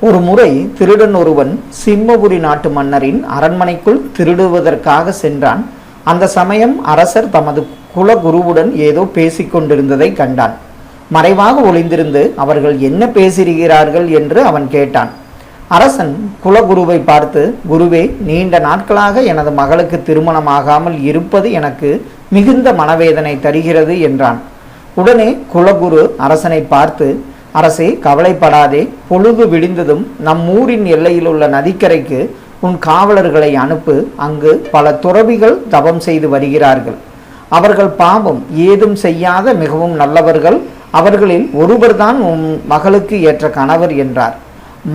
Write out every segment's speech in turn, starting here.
ஒரு முறை திருடன் ஒருவன் சிம்மபுரி நாட்டு மன்னரின் அரண்மனைக்குள் திருடுவதற்காக சென்றான். அந்த சமயம் அரசர் தமது குலகுருவுடன் ஏதோ பேசிக்கொண்டிருந்ததை கண்டான். மறைவாக ஒளிந்திருந்து அவர்கள் என்ன பேசுகிறார்கள் என்று அவன் கேட்டான். அரசன் குலகுருவை பார்த்து, குருவே, நீண்ட நாட்களாக எனது மகளுக்கு திருமணமாகாமல் இருப்பது எனக்கு மிகுந்த மனவேதனை தருகிறது என்றான். உடனே குலகுரு அரசனை பார்த்து, அரசே, கவலைப்படாதே. பொழுது விடிந்ததும் நம் ஊரின் எல்லையில் உள்ள நதிக்கரைக்கு உன் காவலர்களை அனுப்பு. அங்கு பல துறவிகள் தவம் செய்து வருகிறார்கள். அவர்கள் பாவம் ஏதும் செய்யாத மிகவும் நல்லவர்கள். அவர்களில் ஒருவர்தான் உன் மகளுக்கு ஏற்ற கணவர் என்றார்.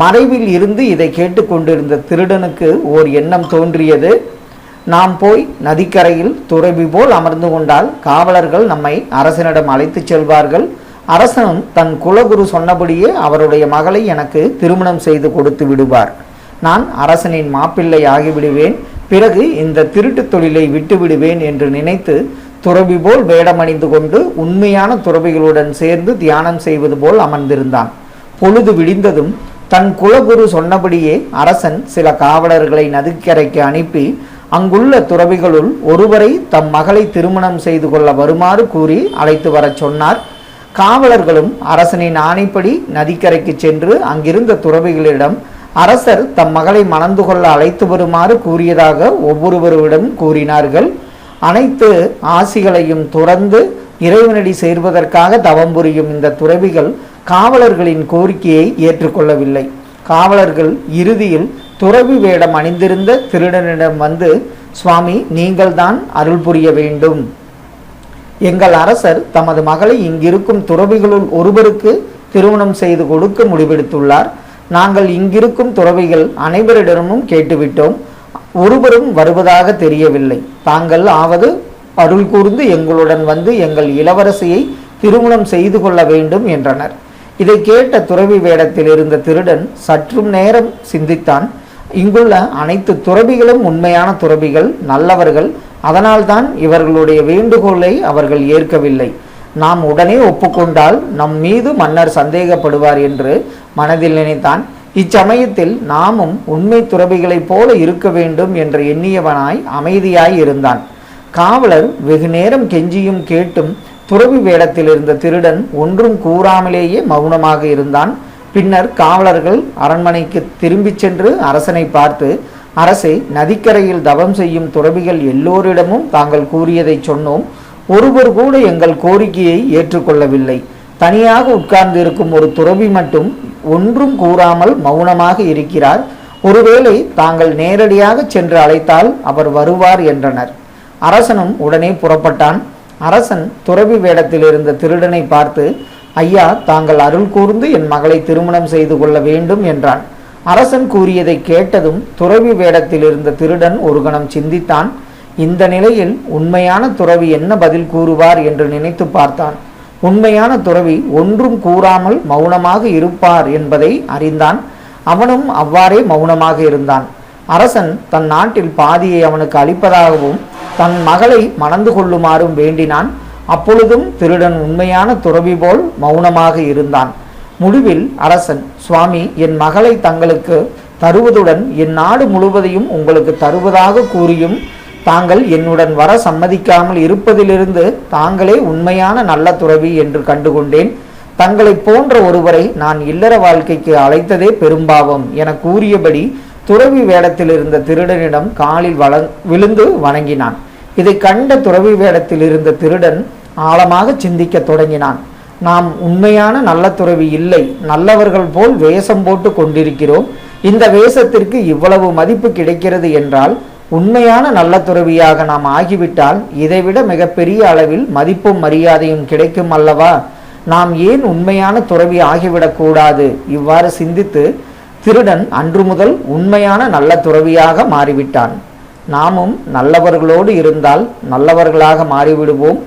மறைவில் இருந்து இதை கேட்டுக்கொண்டிருந்த திருடனுக்கு ஓர் எண்ணம் தோன்றியது. நாம் போய் நதிக்கரையில் துறவி போல் அமர்ந்து கொண்டால் காவலர்கள் நம்மை அரசனிடம் அழைத்துச் செல்வார்கள். அரசனும் தன் குலகுரு சொன்னபடியே அவருடைய மகளை எனக்கு திருமணம் செய்து கொடுத்து விடுவார். நான் அரசனின் மாப்பிள்ளை ஆகிவிடுவேன். பிறகு இந்த திருட்டு தொழிலை விட்டு விடுவேன் என்று நினைத்து துறவி போல் வேடமணிந்து கொண்டு உண்மையான துறவிகளுடன் சேர்ந்து தியானம் செய்வது போல் அமர்ந்திருந்தான். பொழுது விடிந்ததும் தன் குலகுரு சொன்னபடியே அரசன் சில காவலர்களை நதிக்கரைக்கு அனுப்பி அங்குள்ள துறவிகளுள் ஒருவரை தம் மகளை திருமணம் செய்து கொள்ள வருமாறு கூறி அழைத்து வரச் சொன்னார். காவலர்களும் அரசனின் ஆணைப்படி நதிக்கரைக்கு சென்று அங்கிருந்த துறவிகளிடம் அரசர் தம் மகளை மணந்து கொள்ள அழைத்து வருமாறு கூறியதாக ஒவ்வொருவரிடம் கூறினார்கள். அனைத்து ஆசிகளையும் துறந்து இறைவனடி சேர்வதற்காக தவம் புரியும் இந்த துறவிகள் காவலர்களின் கோரிக்கையை ஏற்றுக்கொள்ளவில்லை. காவலர்கள் இறுதியில் துறவி வேடம் அணிந்திருந்த திருடனிடம் வந்து, சுவாமி, நீங்கள்தான் அருள் புரிய வேண்டும். எங்கள் அரசர் தமது மகளை இங்கிருக்கும் துறவிகளுள் ஒருவருக்கு திருமணம் செய்து கொடுக்க முடிவெடுத்துள்ளார். நாங்கள் இங்கிருக்கும் துறவிகள் அனைவரிடமும் கேட்டுவிட்டோம். ஒருவரும் வருவதாக தெரியவில்லை. தாங்கள் ஆவது அருள் கூர்ந்து எங்களுடன் வந்து எங்கள் இளவரசியை திருமணம் செய்து கொள்ள வேண்டும் என்றனர். இதை கேட்ட துறவி வேடத்தில் இருந்த திருடன் சற்றும் நேரம் சிந்தித்தான். இங்குள்ள அனைத்து துறவிகளும் உண்மையான துறவிகள், நல்லவர்கள். அதனால்தான் இவர்களுடைய வேண்டுகோளை அவர்கள் ஏற்கவில்லை. நாம் உடனே ஒப்புக்கொண்டால் நம் மீது மன்னர் சந்தேகப்படுவார் என்று மனதில் நினைத்தான். இச்சமயத்தில் நாமும் உண்மை துறவிகளைப் போல இருக்க வேண்டும் என்று எண்ணியவனாய் அமைதியாய் இருந்தான். காவலர் வெகு நேரம் கெஞ்சியும் கேட்டும் துறவி வேடத்தில் இருந்த திருடன் ஒன்றும் கூறாமலேயே மௌனமாக இருந்தான். பின்னர் காவலர்கள் அரண்மனைக்கு திரும்பிச் சென்று அரசனை பார்த்து, அரசே, நதிக்கரையில் தவம் செய்யும் துறவிகள் எல்லோரிடமும் தாங்கள் கூறியதை சொன்னோம். ஒருவர் கூட எங்கள் கோரிக்கையை ஏற்றுக்கொள்ளவில்லை. தனியாக உட்கார்ந்து இருக்கும் ஒரு துறவி மட்டும் ஒன்றும் கூறாமல் மௌனமாக இருக்கிறார். ஒருவேளை தாங்கள் நேரடியாக சென்று அழைத்தால் அவர் வருவார் என்றனர். அரசனும் உடனே புறப்பட்டான். அரசன் துறவி வேடத்தில் இருந்த திருடனை பார்த்து, ஐயா, தாங்கள் அருள் கூர்ந்து என் மகளை திருமணம் செய்து கொள்ள வேண்டும் என்றான். அரசன் கூறியதை கேட்டதும் துறவி வேடத்தில் இருந்த திருடன் ஒரு கணம் சிந்தித்தான். இந்த நிலையில் உண்மையான துறவி என்ன பதில் கூறுவார் என்று நினைத்து பார்த்தான். உண்மையான துறவி ஒன்றும் கூறாமல் மௌனமாக இருப்பார் என்பதை அறிந்தான். அவனும் அவ்வாறே மௌனமாக இருந்தான். அரசன் தன் நாட்டில் பாதியை அவனுக்கு அளிப்பதாகவும் தன் மகளை மணந்து கொள்ளுமாறும் வேண்டினான். அப்பொழுதும் திருடன் உண்மையான துறவி போல் மௌனமாக இருந்தான். முடிவில் அரசன், சுவாமி, என் மகளை தங்களுக்கு தருவதுடன் என் நாடு முழுவதையும் உங்களுக்கு தருவதாக கூறியும் தாங்கள் என்னுடன் வர சம்மதிக்காமல் இருப்பதிலிருந்து தாங்களே உண்மையான நல்ல துறவி என்று கண்டுகொண்டேன். தங்களை போன்ற ஒருவரை நான் இல்லற வாழ்க்கைக்கு அழைத்ததே பெரும்பாவம் என கூறியபடி துறவி வேடத்தில் இருந்த திருடனிடம் காலில் விழுந்து வணங்கினான். இதை கண்ட துறவி வேடத்தில் இருந்த திருடன் ஆழமாக சிந்திக்க தொடங்கினான். நாம் உண்மையான நல்ல துறவி இல்லை, நல்லவர்கள் போல் வேஷம் போட்டு கொண்டிருக்கிறோம். இந்த வேஷத்திற்கு இவ்வளவு மதிப்பு கிடைக்கிறது என்றால் உண்மையான நல்ல துறவியாக நாம் ஆகிவிட்டால் இதைவிட மிகப்பெரிய அளவில் மதிப்பும் மரியாதையும் கிடைக்கும் அல்லவா? நாம் ஏன் உண்மையான துறவி ஆகிவிடக்கூடாது? இவ்வாறு சிந்தித்து திருடன் அன்று முதல் உண்மையான நல்ல துறவியாக மாறிவிட்டான். நாமும் நல்லவர்களோடு இருந்தால் நல்லவர்களாக மாறிவிடுவோம்.